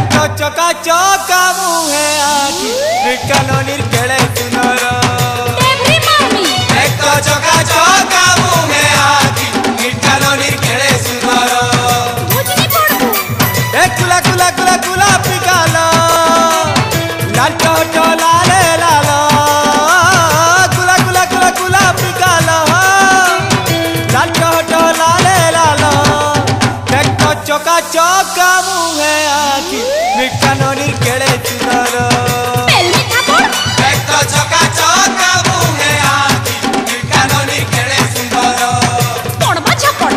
चौका मुहे आखि कानूनीर केड़े सुनर एक तो चौका चौका मुहे आखि कानूनीर केड़े सुनर एक कुला कुला कुला कुला पिकाला लाल टोटो लाले लाला कुला कुला कुला कुला पिकाला लाल टोटो लाले लाला एक तो चौका चौका मुहे आखि कानूनीर केड़े सुनर एक तो चौका चौका मुहे आखि कानूनीर केड़े सुनर कोण बाछा कोण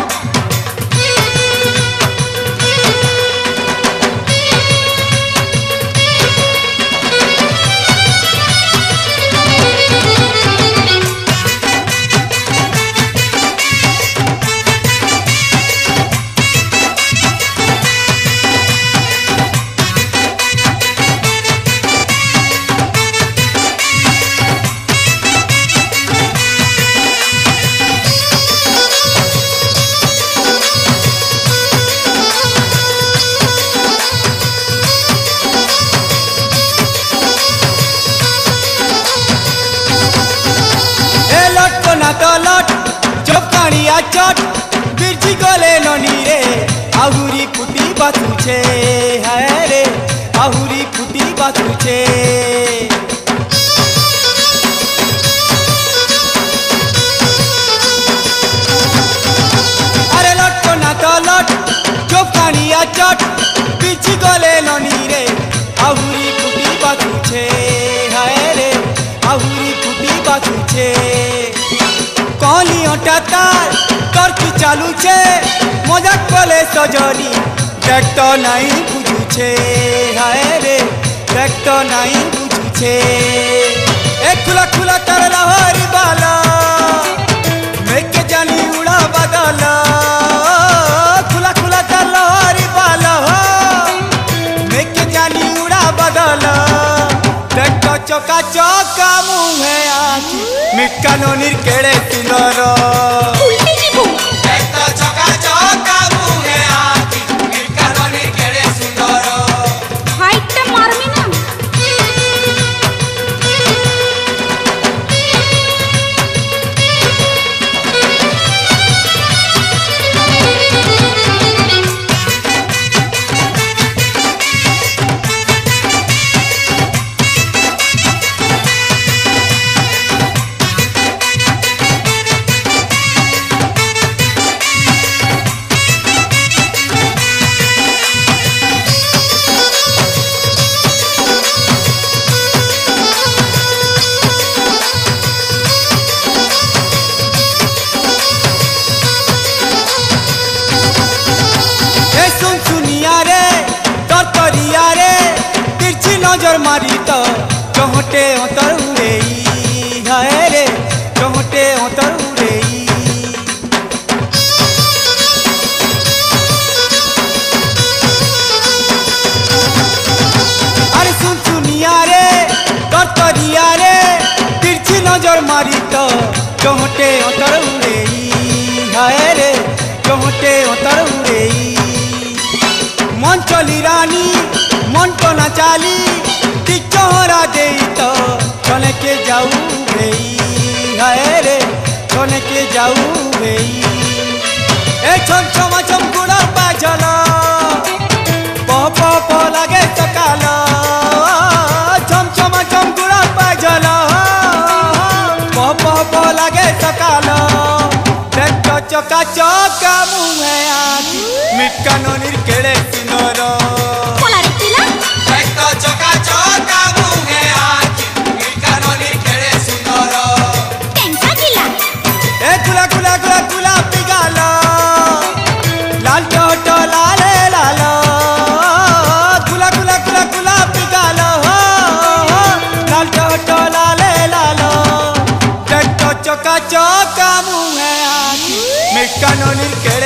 चट बिरजी गले ननी रे आहुरी फुटी बातुछे हाय रे आहुरी फुटी बातुछे अरे लटको ना तो लट चोपानिया चट बिरजी गले ननी रे आहुरी फुटी बातुछे हाय रे आहुरी फुटी बातुछे कहली अटा तार तर्क चालू छे मजाक कले सजनी देख तो नहीं बुझुछे हाय रे देख तो नहीं बुझुछे एक खुला खुला कर लहरी बाला मैं के जानी उड़ा बदला खुला खुला कर लहरी बाला मैं के जानी उड़ा बदला देख तो चौका चौका मुहे आखि कानूनीर केड़े सुनर उल्टी जीवो एक तो चौका चौका मुहे आखि कानूनीर केड़े सुनर फाइट ता मारमी ना नजर मारी तो चौहटे अंतर उड़े हाय रे चौहटे अंतर उड़े अरे सुन सुनिया रे तरिया रे तिरछी नजर मारी तो चौहटे अंतर उड़े हाय रे चौहटे अंतर उड़े मन चली रानी मन तो ना चाली चोहरा दे तो चले के जाऊ गई हाय रे चले के जाऊ गई ए छम छम छम गुड़ा बाजला पप पप लगे सकाला छम छम छम गुड़ा बाजला पप पप लगे सकाला देख चका चका मुहे आखि मिटका ननिर केड़े सुनर पोलारे तिला ट्रैक्टर चका चका मुहे आखि मिटका ननिर केड़े सुनर टेंका गिला ए कुला कुला कुला कुला पिगालो लाल टोटो लाले लालो कुला कुला कुला कुला पिगालो लाल टोटो लाले लालो ट्रैक्टर चका चका मुहे आखि मिटका ननिर केड़े